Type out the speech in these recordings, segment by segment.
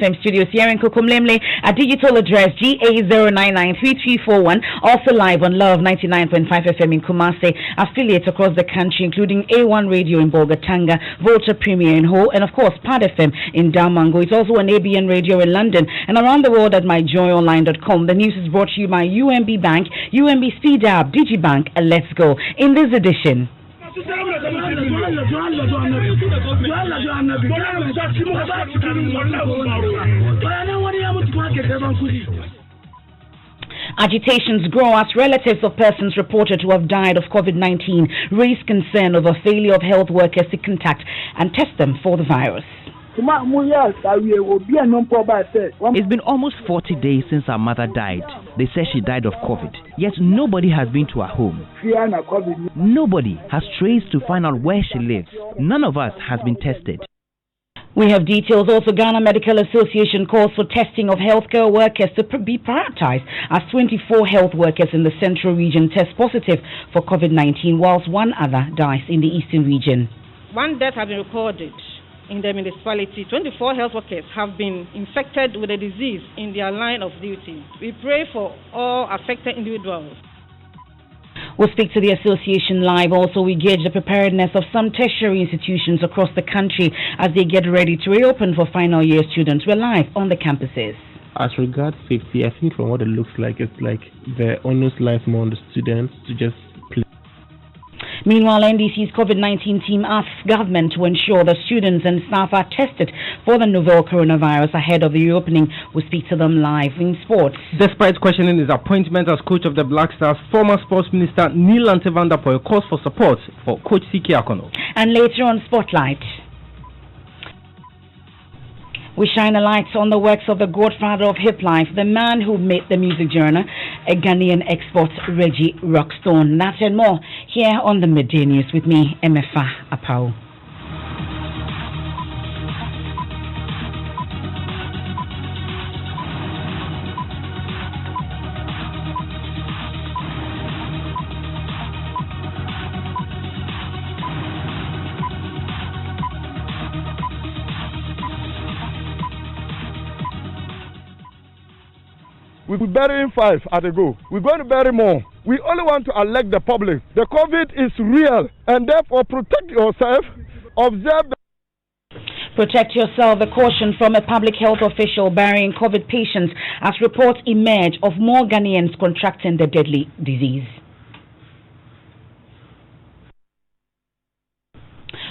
Same studios here in Kokomlemle. Our digital address GA0993341. Also live on Love 99.5 FM in Kumasi. Affiliates across the country, including A1 Radio in Bolgatanga, Volta Premier in Ho, and of course Pad FM in Damango. It's also an ABN Radio in London and around the world at myjoyonline.com. The news is brought to you by UMB Bank, UMB Speed App, Digibank, and Let's Go. In this edition. Agitations grow as relatives of persons reported to have died of COVID-19 raise concern over failure of health workers to contact and test them for the virus. It's been almost 40 days since our mother died. They say she died of COVID, yet nobody has been to her home. Nobody has traced to find out where she lives. None of us has been tested. We have details. Also, Ghana Medical Association calls for testing of healthcare workers to be prioritized as 24 health workers in the central region test positive for COVID-19, whilst one other dies in the eastern region. One death has been recorded in the municipality. 24 health workers have been infected with the disease in their line of duty. We pray for all affected individuals. We'll speak to the association live. Also, we gauge the preparedness of some tertiary institutions across the country as they get ready to reopen for final year students. We're live on the campuses. As regards safety, I think from what it looks like, it's like the onus lies more on the students to just play. Meanwhile, NDC's COVID-19 team asks government to ensure that students and staff are tested for the novel coronavirus ahead of the reopening. We'll speak to them live. In sports. Despite questioning his appointment as coach of the Black Stars, former sports minister Neil Antevandapoy calls for support for coach Siki Akono. And later on Spotlight, we shine a light on the works of the godfather of hip life, the man who made the music genre, a Ghanaian export, Reggie Rockstone. That and more here on the Midday News with me, Emefa Apawu. We're burying 5 at a go. We're going to bury more. We only want to alert the public. The COVID is real, and therefore protect yourself. Observe the Protect yourself, a caution from a public health official burying COVID patients as reports emerge of more Ghanaians contracting the deadly disease.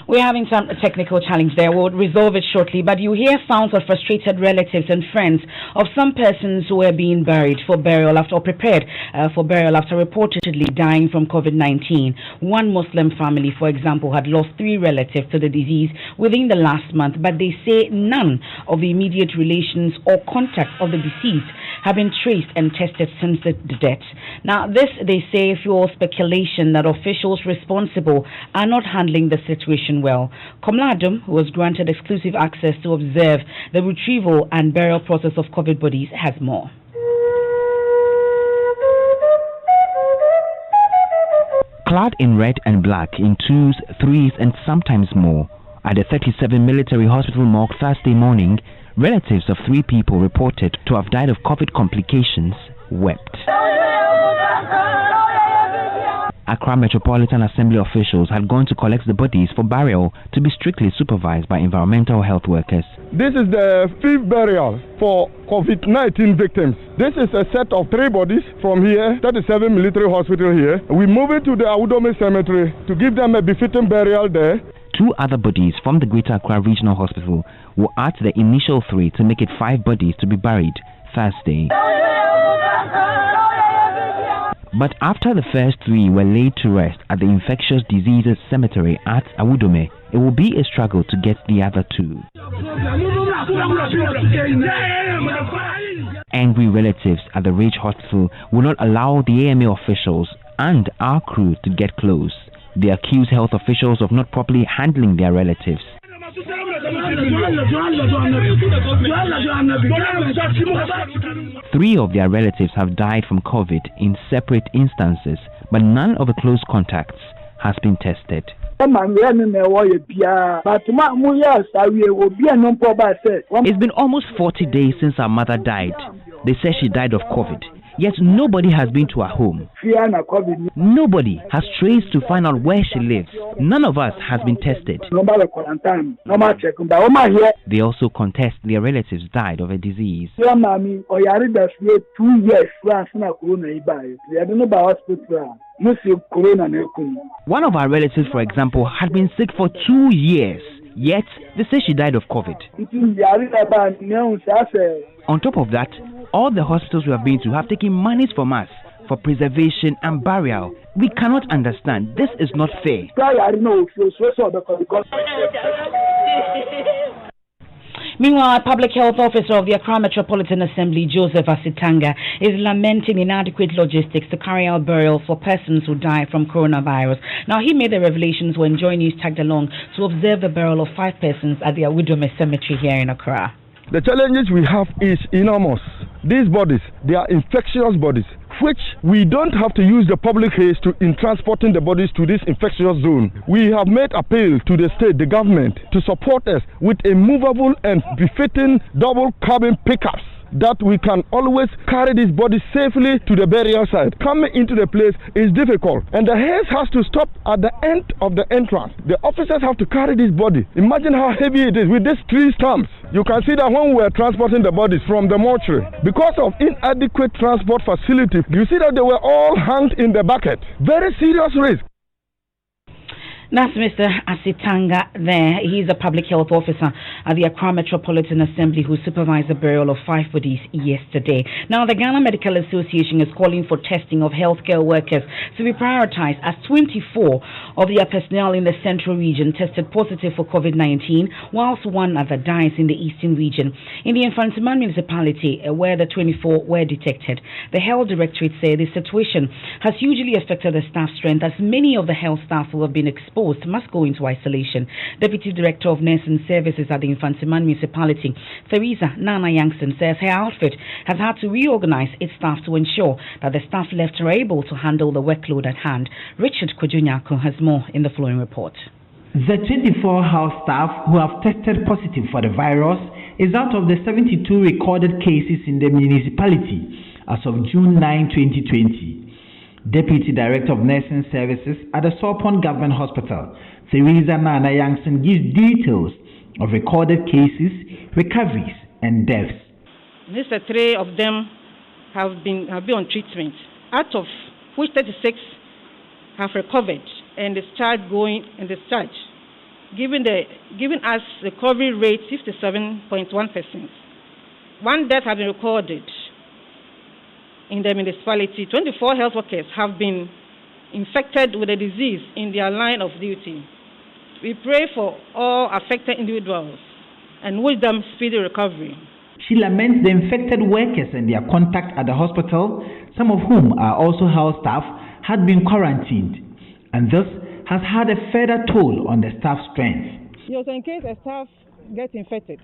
We're having some technical challenge there. We'll resolve it shortly, but you hear sounds of frustrated relatives and friends of some persons who were being buried for burial after, or prepared for burial after reportedly dying from COVID-19. One Muslim family, for example, had lost 3 relatives to the disease within the last month, but they say none of the immediate relations or contacts of the deceased have been traced and tested since the death. Now, this, they say, fuels speculation that officials responsible are not handling the situation well. Komladum, who was granted exclusive access to observe the retrieval and burial process of COVID bodies, has more. Clad in red and black in 2s, 3s and sometimes more, at the 37 military hospital morgue Thursday morning, relatives of 3 people reported to have died of COVID complications wept. Accra Metropolitan Assembly officials had gone to collect the bodies for burial to be strictly supervised by environmental health workers. This is the 5th burial for COVID-19 victims. This is a set of 3 bodies from here, 37 military hospital here. We move it to the Awudome Cemetery to give them a befitting burial there. 2 other bodies from the Greater Accra Regional Hospital will add to the initial 3 to make it 5 bodies to be buried Thursday. But after the first 3 were laid to rest at the Infectious Diseases Cemetery at Awudome, it will be a struggle to get the other 2. Angry relatives at the Rage Hospital will not allow the AMA officials and our crew to get close. They accuse health officials of not properly handling their relatives. 3 of their relatives have died from COVID in separate instances, but none of the close contacts has been tested. It's been almost 40 days since our mother died. They say she died of COVID. Yet nobody has been to her home. Nobody has traced to find out where she lives. None of us has been tested. They also contest their relatives died of a disease. One of our relatives, for example, had been sick for 2 years. Yet they say she died of COVID. On top of that, all the hospitals we have been to have taken monies from us for preservation and burial. We cannot understand. This is not fair. Meanwhile, a public health officer of the Accra Metropolitan Assembly, Joseph Asitanga, is lamenting inadequate logistics to carry out burial for persons who die from coronavirus. Now, he made the revelations when Joy News tagged along to observe the burial of 5 persons at the Awudome Cemetery here in Accra. The challenges we have is enormous. These bodies, they are infectious bodies, which we don't have to use the public haste in transporting the bodies to this infectious zone. We have made appeal to the state, the government, to support us with a movable and befitting double cabin pickups that we can always carry this body safely to the burial site. Coming into the place is difficult, and the haste has to stop at the end of the entrance. The officers have to carry this body. Imagine how heavy it is with these 3 stumps. You can see that when we were transporting the bodies from the mortuary, because of inadequate transport facilities, you see that they were all hanged in the bucket. Very serious risk. That's Mr. Asitanga there. He's a public health officer at the Accra Metropolitan Assembly who supervised the burial of 5 bodies yesterday. Now, the Ghana Medical Association is calling for testing of healthcare workers to be prioritized as 24 of their personnel in the central region tested positive for COVID-19, whilst 1 other dies in the eastern region. In the Infantiman municipality, where the 24 were detected, the health directorate said the situation has hugely affected the staff strength, as many of the health staff who have been exposed must go into isolation. Deputy Director of Nursing Services at the Infantiman municipality, Theresa Nana Youngson, says her outfit has had to reorganize its staff to ensure that the staff left are able to handle the workload at hand. Richard Kojunyako has more in the following report. The 24 house staff who have tested positive for the virus is out of the 72 recorded cases in the municipality as of June 9, 2020. Deputy Director of Nursing Services at the Sopon Government Hospital, Theresa Nana Youngson, gives details of recorded cases, recoveries, and deaths. These 3 of them have been on treatment, out of which 36 have recovered and discharged, giving us recovery rate 57.1%. 1 death has been recorded. In the municipality, 24 health workers have been infected with the disease in their line of duty. We pray for all affected individuals and wish them speedy recovery. She laments the infected workers and their contact at the hospital, some of whom are also house staff, had been quarantined, and this has had a further toll on the staff strength. Yes, in case a staff gets infected,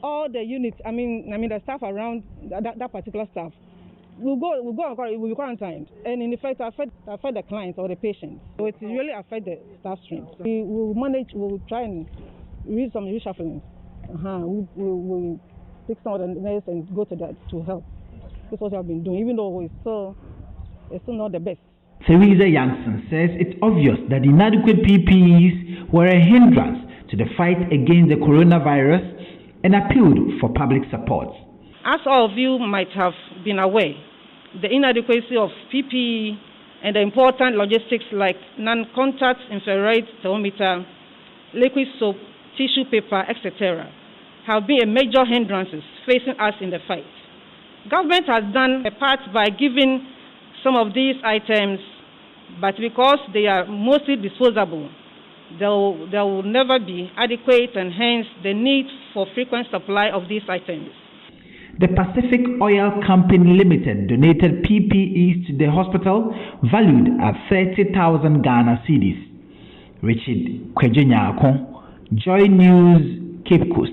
all the units, the staff around that particular staff, we'll be quarantined, and in effect affect the clients or the patients. So it really affect the staff strength. We'll try and read some reshuffling. We'll pick some of the nurses and go to that to help. That's what I've been doing, even though it's still not the best. Theresa Youngson says it's obvious that inadequate PPEs were a hindrance to the fight against the coronavirus and appealed for public support. As all of you might have been aware, the inadequacy of PPE and the important logistics like non-contact infrared thermometer, liquid soap, tissue paper, etc., have been a major hindrances facing us in the fight. Government has done a part by giving some of these items, but because they are mostly disposable, there will never be adequate, and hence the need for frequent supply of these items. The Pacific Oil Company Limited donated PPEs to the hospital valued at 30,000 Ghana cedis. Richard Kwejunyako, Joy News, Cape Coast.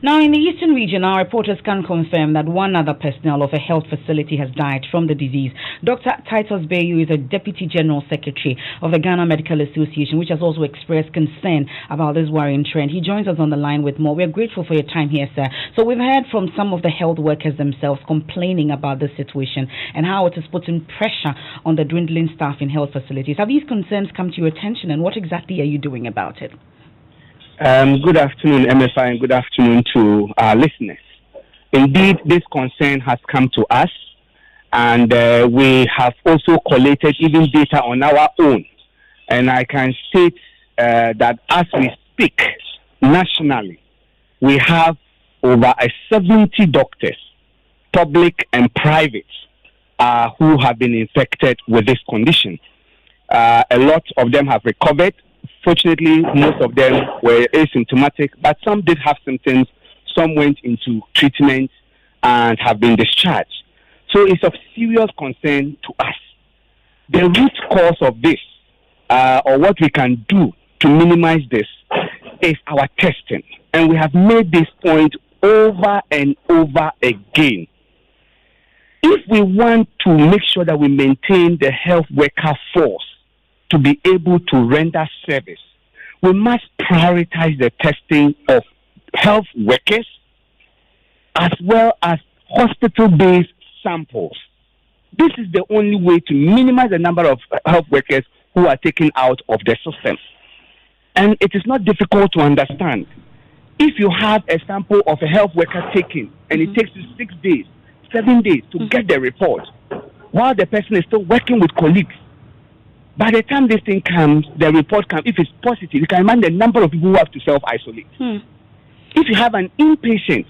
Now, in the eastern region, our reporters can confirm that one other personnel of a health facility has died from the disease. Dr. Titus Bayu is a Deputy General Secretary of the Ghana Medical Association, which has also expressed concern about this worrying trend. He joins us on the line with more. We are grateful for your time here, sir. So we've heard from some of the health workers themselves complaining about this situation and how it is putting pressure on the dwindling staff in health facilities. Have these concerns come to your attention, and what exactly are you doing about it? Good afternoon, Emefa, and good afternoon to our listeners. Indeed, this concern has come to us, and we have also collated even data on our own. And I can state that as we speak, nationally, we have over 70 doctors, public and private, who have been infected with this condition. A lot of them have recovered. Fortunately, most of them were asymptomatic, but some did have symptoms. Some went into treatment and have been discharged. So it's of serious concern to us. The root cause of this, or what we can do to minimize this, is our testing. And we have made this point over and over again. If we want to make sure that we maintain the health worker force to be able to render service, we must prioritize the testing of health workers as well as hospital-based samples. This is the only way to minimize the number of health workers who are taken out of the system. And it is not difficult to understand. If you have a sample of a health worker taken and it takes you 6 days, 7 days to get the report, while the person is still working with colleagues, by the time this thing comes, the report comes, if it's positive, you can imagine the number of people who have to self-isolate. If you have an inpatient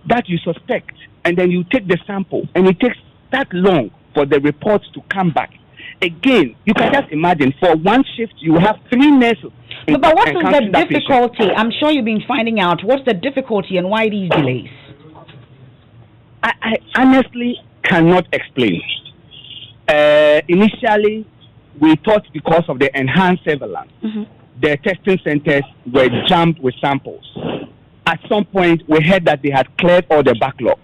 that you suspect, and then you take the sample, and it takes that long for the reports to come back, again, you can just imagine, for one shift, you have 3 nurses. But what is the difficulty? I'm sure you've been finding out. What's the difficulty and why these delays? I honestly cannot explain. Initially, we thought because of the enhanced surveillance, the testing centers were jammed with samples. At some point, we heard that they had cleared all the backlog.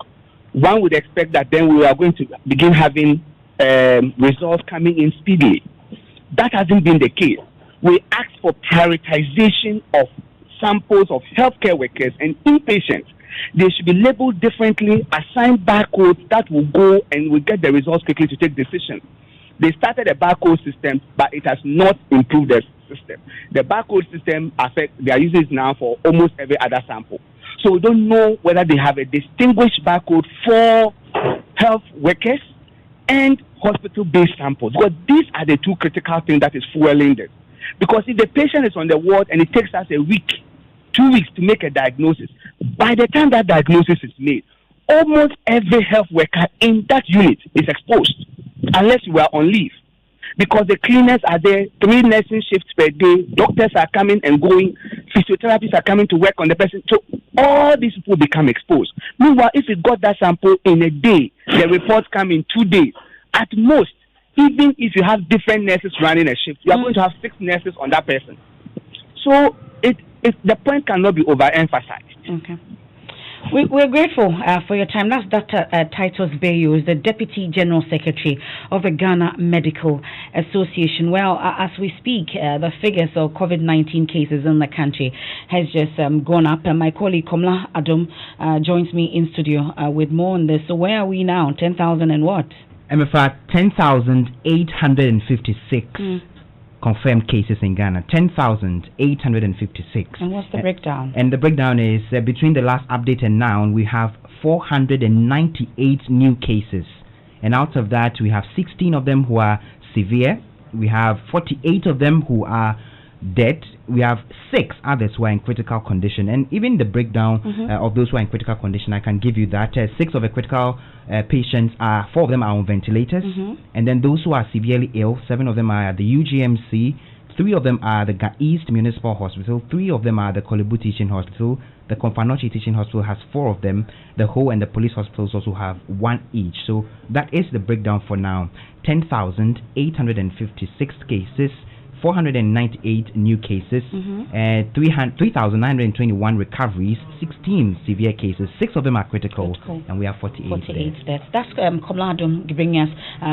One would expect that then we are going to begin having results coming in speedily. That hasn't been the case. We asked for prioritization of samples of healthcare workers and inpatients. They should be labeled differently, assigned barcodes that will go and will get the results quickly to take decisions. They started a barcode system, but it has not improved the system. The barcode system, they are using it now for almost every other sample. So we don't know whether they have a distinguished barcode for health workers and hospital-based samples. Because these are the two critical things that is fueling this. Because if the patient is on the ward and it takes us a week, 2 weeks to make a diagnosis, by the time that diagnosis is made, almost every health worker in that unit is exposed, unless you are on leave. Because the cleaners are there, 3 nursing shifts per day, doctors are coming and going, physiotherapists are coming to work on the person. So all these people become exposed. Meanwhile, if you got that sample in a day, the reports come in 2 days. At most, even if you have different nurses running a shift, you are going to have 6 nurses on that person. So the point cannot be overemphasized. Okay. We're grateful for your time. That's Dr. Titus Bayu, the Deputy General Secretary of the Ghana Medical Association. Well, as we speak, the figures of COVID-19 cases in the country has just gone up. And my colleague Komla Adom joins me in studio with more on this. So where are we now? 10,000 and what? Emefa, 10,856 confirmed cases in Ghana, 10,856. And what's the breakdown? And the breakdown is between the last update and now, we have 498 new cases. And out of that, we have 16 of them who are severe. We have 48 of them who are dead. We have 6 others who are in critical condition. And even the breakdown of those who are in critical condition, I can give you that. 6 of the critical patients, 4 of them are on ventilators. And then those who are severely ill, 7 of them are at the UGMC, 3 of them are the East Municipal Hospital, 3 of them are the Kolebu Teaching Hospital, the Komfanochi Teaching Hospital has 4 of them, the Ho and the police hospitals also have 1 each. So that is the breakdown for now. 10,856 cases, 498 new cases, 3,921 recoveries, 16 severe cases, 6 of them are critical. And we have 48 deaths. That's Komladum bringing us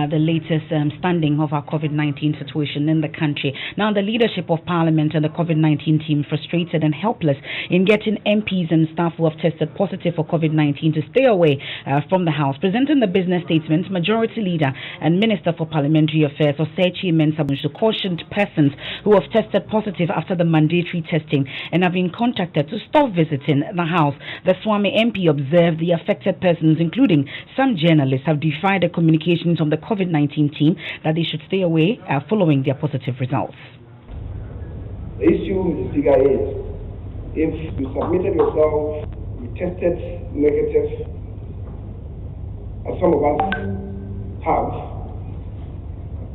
the latest standing of our COVID-19 situation in the country. Now, the leadership of Parliament and the COVID-19 team frustrated and helpless in getting MPs and staff who have tested positive for COVID-19 to stay away from the House. Presenting the business statement, Majority Leader and Minister for Parliamentary Affairs, Osechi Mensah, cautioned persons who have tested positive after the mandatory testing and have been contacted to stop visiting the House. The Swami MP observed the affected persons, including some journalists, have defied the communications from the COVID-19 team that they should stay away following their positive results. The issue, Mr. Speaker, is if you submitted yourself, you tested negative, as some of us have,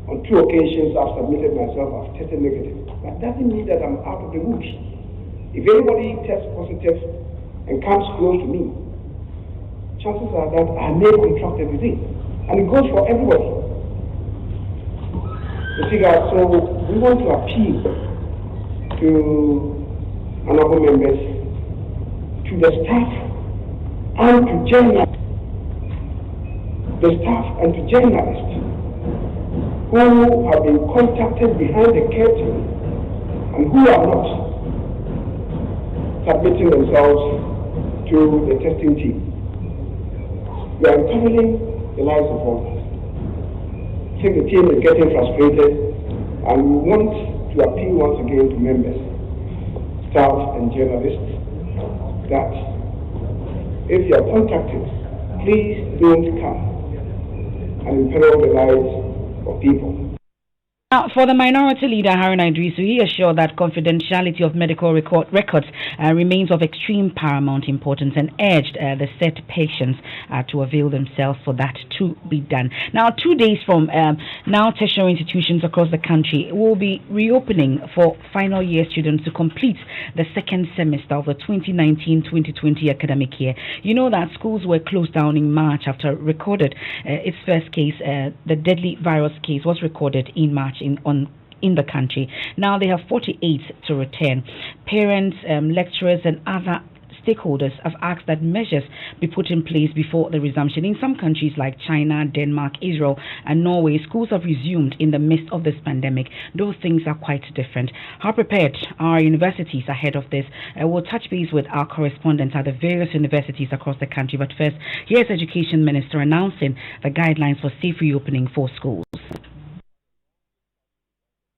on 2 occasions I've submitted myself, I've tested negative. That doesn't mean that I'm out of the woods. If anybody tests positive and comes close to me, chances are that I may contract the disease. And it goes for everybody. So we want to appeal to honorable members, to the staff and to journalists, who have been contacted behind the curtain and who are not submitting themselves to the testing team. We are imperilling the lives of others. I think the team is getting frustrated, and we want to appeal once again to members, staff and journalists that if you are contacted, please don't come and imperil the lives of people. Now, for the Minority Leader, Haruna Idrisu, he assured that confidentiality of medical records remains of extreme paramount importance and urged the said patients to avail themselves for that to be done. Now, 2 days from now, tertiary institutions across the country will be reopening for final year students to complete the second semester of the 2019-2020 academic year. You know that schools were closed down in March after recorded its first case. The deadly virus case was recorded in March in the country. Now they have 48 to return. Parents, lecturers and other stakeholders have asked that measures be put in place before the resumption. In some countries like China, Denmark, Israel and Norway, schools have resumed in the midst of this pandemic. Those things are quite different. How prepared are universities ahead of this? We'll touch base with our correspondents at the various universities across the country. But first, here's Education Minister announcing the guidelines for safe reopening for schools.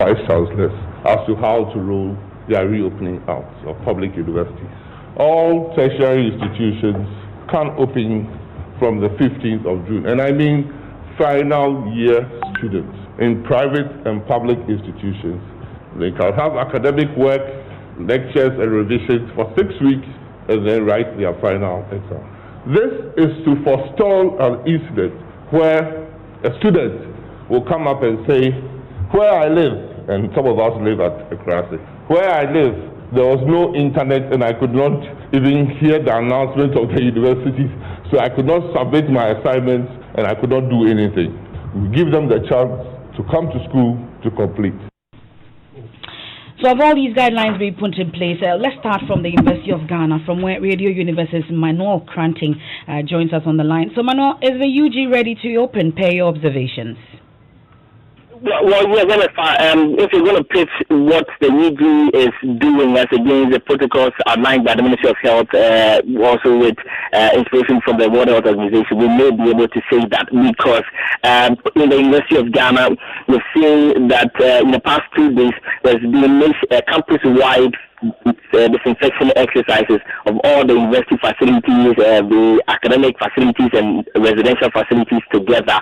Vice Chancellors as to how to roll their reopening out of public universities. All tertiary institutions can open from the 15th of June, and I mean final year students in private and public institutions. They can have academic work, lectures and revisions for 6 weeks and then write their final exam. This is to forestall an incident where a student will come up and say, where I live, and some of us live at Ekrasi, where I live, there was no internet and I could not even hear the announcement of the universities, so I could not submit my assignments and I could not do anything. We give them the chance to come to school to complete. So have all these guidelines been put in place? Let's start from the University of Ghana, from where Radio Universe's Manuel Cranting joins us on the line. So Manuel, is the UG ready to open per your observations? Well, yeah, if you're going to pitch what the UG is doing as against the protocols outlined by the Ministry of Health, also with inspiration from the World Health Organization, we may be able to say that because in the University of Ghana, we've seen that in the past 2 days, there's been campus-wide disinfection exercises of all the university facilities, the academic facilities and residential facilities together.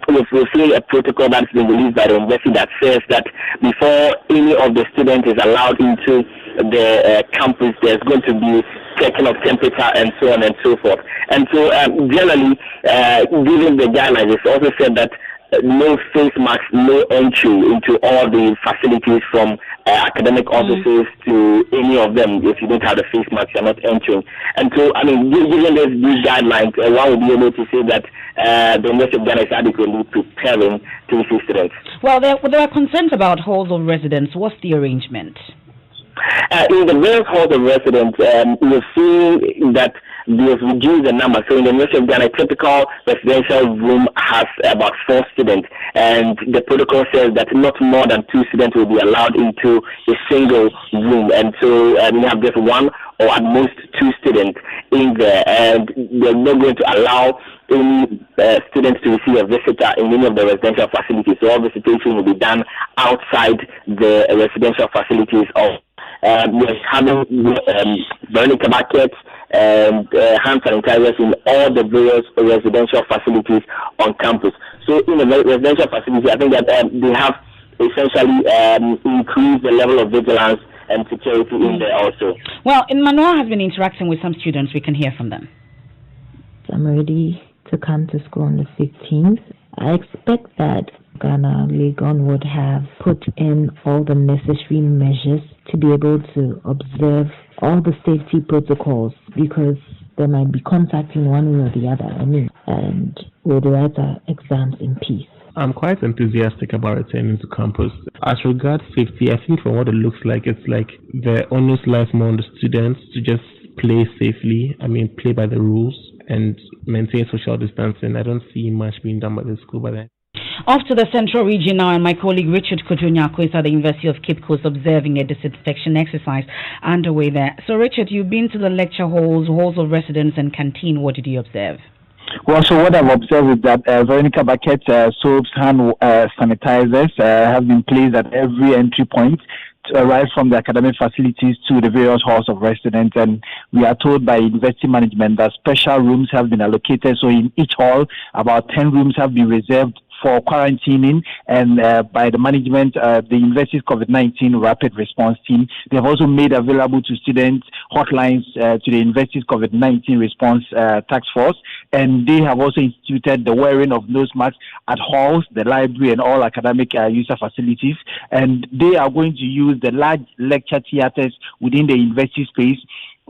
We've seen a protocol that's been released by the university that says that before any of the students is allowed into the campus, there's going to be checking of temperature and so on and so forth. And so generally, given the guidelines, it's also said that no face masks, no entry into all the facilities from academic offices to any of them. If you don't have the face mask, you're not entering. And so, I mean, given these guidelines, one would be able to say that the University of Ghana is adequately preparing to receive students. Well, there are concerns about halls of residence. What's the arrangement? In the various halls of residence, we've seen that they've reduced the number. So in the University of Ghana, a typical residential room has about 4 students, and the protocol says that not more than 2 students will be allowed into a single room. And so we have just 1 or at most 2 students in there, and they're not going to allow any students to receive a visitor in any of the residential facilities. So all visitation will be done outside the residential facilities of we're having Veronica buckets and hand sanitizers in all the various residential facilities on campus. So in the residential facility, I think that they have essentially increased the level of vigilance and security in there also. Well, Manuel has been interacting with some students. We can hear from them. I'm ready to come to school on the 15th. I expect that Ghana Legon would have put in all the necessary measures to be able to observe all the safety protocols, because there might be contact in one way or the other, and we'll write our exams in peace. I'm quite enthusiastic about returning to campus. As regards safety, I think from what it looks like, it's like the onus lies more on the students to just play safely, play by the rules and maintain social distancing. I don't see much being done by the school by that. Off to the central region now, and my colleague Richard Kojunyako is at the University of Cape Coast observing a disinfection exercise underway there. So, Richard, you've been to the lecture halls, halls of residence and canteen. What did you observe? Well, so what I've observed is that Veronica buckets, soaps, hand sanitizers have been placed at every entry point, right from the academic facilities to the various halls of residence. And we are told by university management that special rooms have been allocated. So in each hall, about 10 rooms have been reserved for quarantining, and by the management, the university's COVID-19 rapid response team. They have also made available to students hotlines to the university's COVID-19 response task force, and they have also instituted the wearing of nose masks at halls, the library, and all academic user facilities. And they are going to use the large lecture theaters within the university space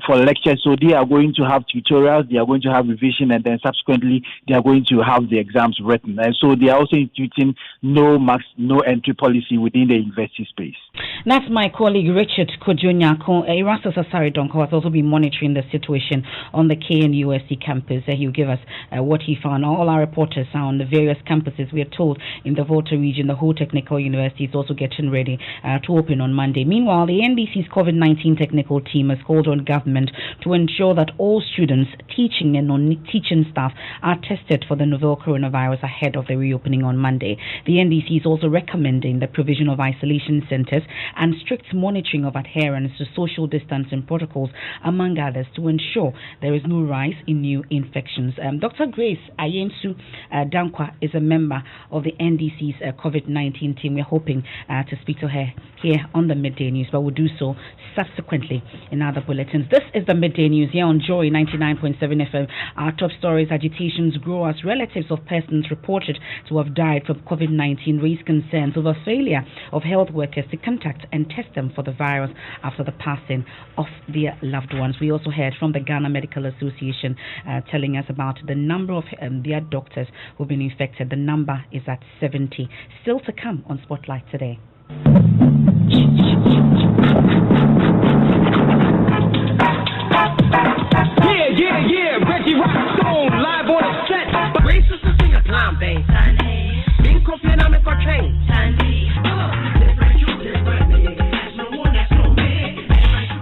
for lectures. So they are going to have tutorials, they are going to have revision, and then subsequently they are going to have the exams written. And so they are also instituting no mask, no entry policy within the university space. That's my colleague Richard Kojunyako. Erastus Asari Donko has also been monitoring the situation on the KNUST campus. He'll give us what he found. All our reporters are on the various campuses. We are told in the Volta region, the whole technical university is also getting ready to open on Monday. Meanwhile, the NDC's COVID-19 technical team has called on government to ensure that all students, teaching and non-teaching staff are tested for the novel coronavirus ahead of the reopening on Monday. The NDC is also recommending the provision of isolation centers and strict monitoring of adherence to social distancing protocols, among others, to ensure there is no rise in new infections. Dr. Grace Ayensu Dankwa is a member of the NDC's COVID-19 team. We're hoping to speak to her here on the Midday News, but we'll do so subsequently in other bulletins. This is the Midday News here on Joy 99.7 FM. Our top stories: agitations grow as relatives of persons reported to have died from COVID-19 raise concerns over failure of health workers to contact and test them for the virus after the passing of their loved ones. We also heard from the Ghana Medical Association telling us about the number of their doctors who've been infected. The number is at 70. Still to come on Spotlight today. Yeah, Reggie Rockstone, live on the set. Racist is in a clown bang. Being confident I'm in for change.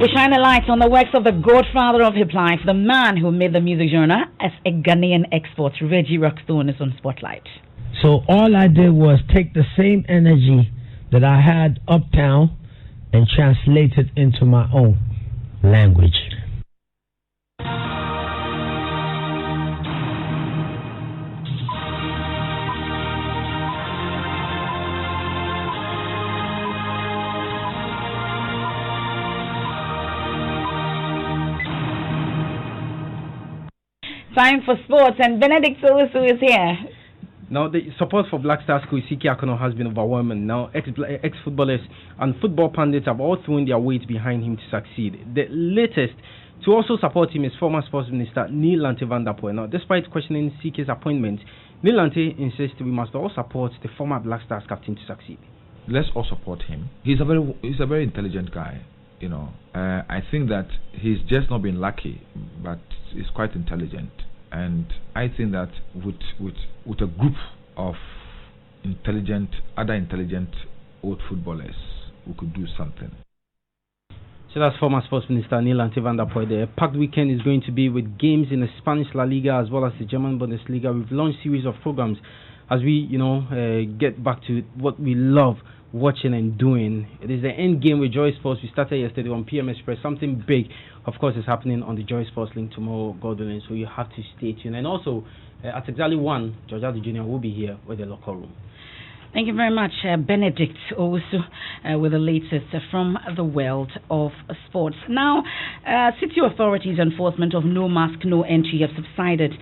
We shine a light on the works of the godfather of hip life, the man who made the music genre as a Ghanaian export. Reggie Rockstone is on Spotlight. So all I did was take the same energy that I had uptown and translate it into my own language. Time for sports, and Benedict Owusu is here. Now, the support for Black Stars coach Siki Akono has been overwhelming. Now, ex-footballers and football pundits have all thrown their weight behind him to succeed. The latest to also support him is former sports minister Neil Van Der Poel. Now, despite questioning Siki's appointment, Neil insists we must all support the former Black Stars captain to succeed. Let's all support him. He's a very intelligent guy. I think that he's just not been lucky, but he's quite intelligent. And I think that with a group of other intelligent old footballers, we could do something. So that's former sports minister Neil Van Der Poel. The packed weekend is going to be with games in the Spanish La Liga as well as the German Bundesliga. We've launched a series of programs as we, get back to what we love watching and doing. It is the end game with Joy Sports. We started yesterday on PM Express. Something big, of course, is happening on the Joy Sports link tomorrow, God willing. So you have to stay tuned. And also, at exactly 1, George Addy Jr. will be here with the locker room. Thank you very much, Benedict Owusu, with the latest from the world of sports. Now, city authorities' enforcement of no mask, no entry have subsided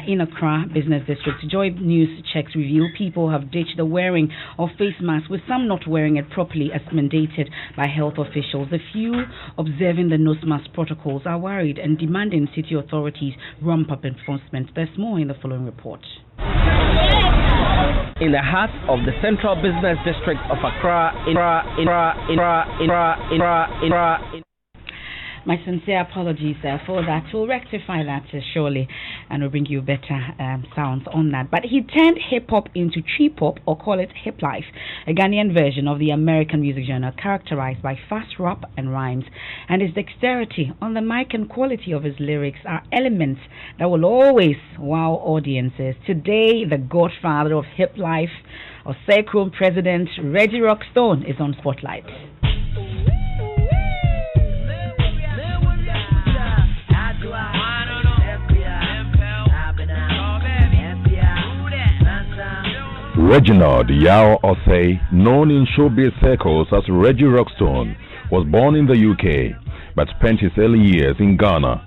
in Accra Business District. Joy News checks reveal people have ditched the wearing of face masks, with some not wearing it properly as mandated by health officials. The few observing the nose mask protocols are worried and demanding city authorities ramp up enforcement. There's more in the following report. In the heart of the Central Business District of Accra, My sincere apologies for that. We'll rectify that surely, and we'll bring you better sounds on that. But he turned hip-hop into trip-hop, or call it hip life, a Ghanaian version of the American music genre characterized by fast rap and rhymes. And his dexterity on the mic and quality of his lyrics are elements that will always wow audiences. Today, the godfather of hip life, or Sacrum President Reggie Rockstone, is on Spotlight. Reginald Yao Osei, known in showbiz circles as Reggie Rockstone, was born in the UK but spent his early years in Ghana.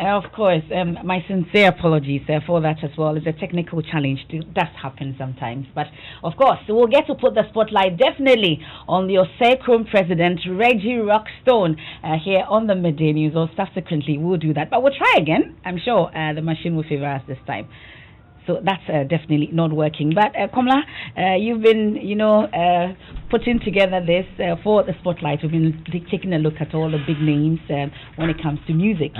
Of course, my sincere apologies for that as well. It's a technical challenge. That happens sometimes. But, of course, we'll get to put the spotlight definitely on the Osei President, Reggie Rockstone, here on the Midday News, or subsequently we'll do that. But we'll try again. I'm sure the machine will favor us this time. So that's definitely not working. But Komla, you've been, putting together this for the spotlight. We've been taking a look at all the big names when it comes to music.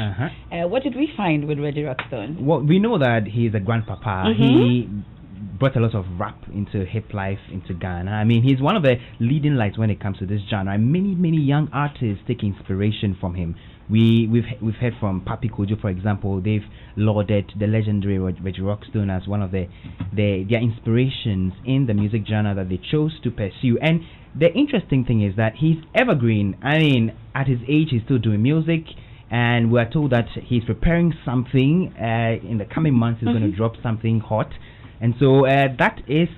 What did we find with Reggie Rockstone? Well, we know that he's a grandpapa. He brought a lot of rap into hip life, into Ghana. I mean, he's one of the leading lights when it comes to this genre. Many young artists take inspiration from him. We've heard from Papi Kojo, for example. They've lauded the legendary Reggie Rockstone as one of their inspirations in the music genre that they chose to pursue. And the interesting thing is that he's evergreen. I mean, at his age, he's still doing music, and we are told that he's preparing something. In the coming months, he's going to drop something hot, and so that is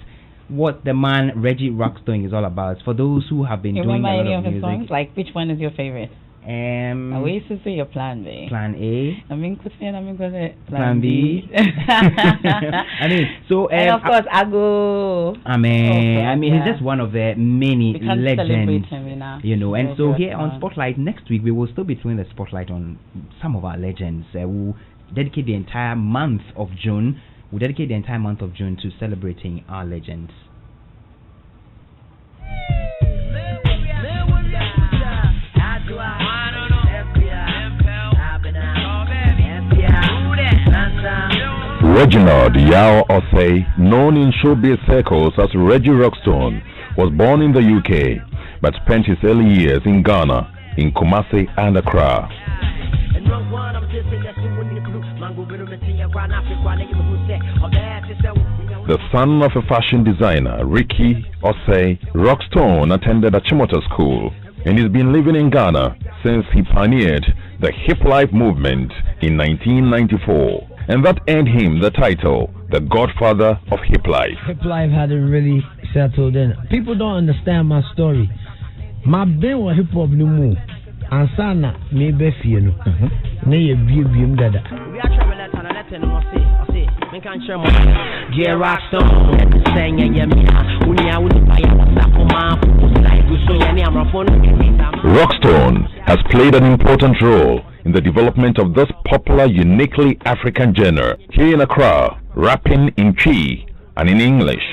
what the man Reggie Rockstone is all about. For those who have been doing a lot of music, songs? Like, which one is your favorite? We used to say your plan B. Plan A. Plan B. I mean, so and of course, Ago. He's just one of the many legends, And so here on Spotlight next week, we will still be throwing the spotlight on some of our legends. We'll dedicate the entire month of June. To celebrating our legends. Reginald Yao Osei, known in showbiz circles as Reggie Rockstone, was born in the UK but spent his early years in Ghana, in Kumasi and Accra. The son of a fashion designer, Ricky Osei, Rockstone attended Achimota School and has been living in Ghana since he pioneered the hip life movement in 1994. And that earned him the title, the Godfather of Hip Life. Hip life hadn't really settled in. People don't understand my story. My brain was hip hop no more. ansana me be fie no na ye biebiem dada We are traveling to let no say me can share more J Rockstone saying unia Rockstone has played an important role in the development of this popular, uniquely African genre here in Accra, rapping in Twi and in English.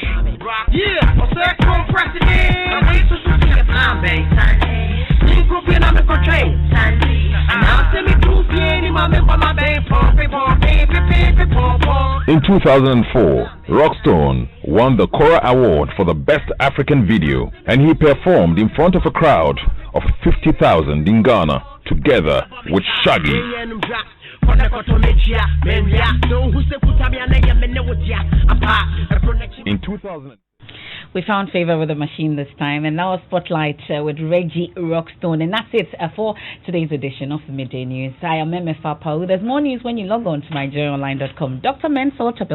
In 2004, Rockstone won the Cora Award for the Best African Video, and he performed in front of a crowd of 50,000 in Ghana, together with Shaggy. In 2000, we found favor with the machine this time, and now a spotlight with Reggie Rockstone, and that's it for today's edition of the Midday News. I am Emefa Apawu. There's more news when you log on to myjoyonline.com. Dr. Mensel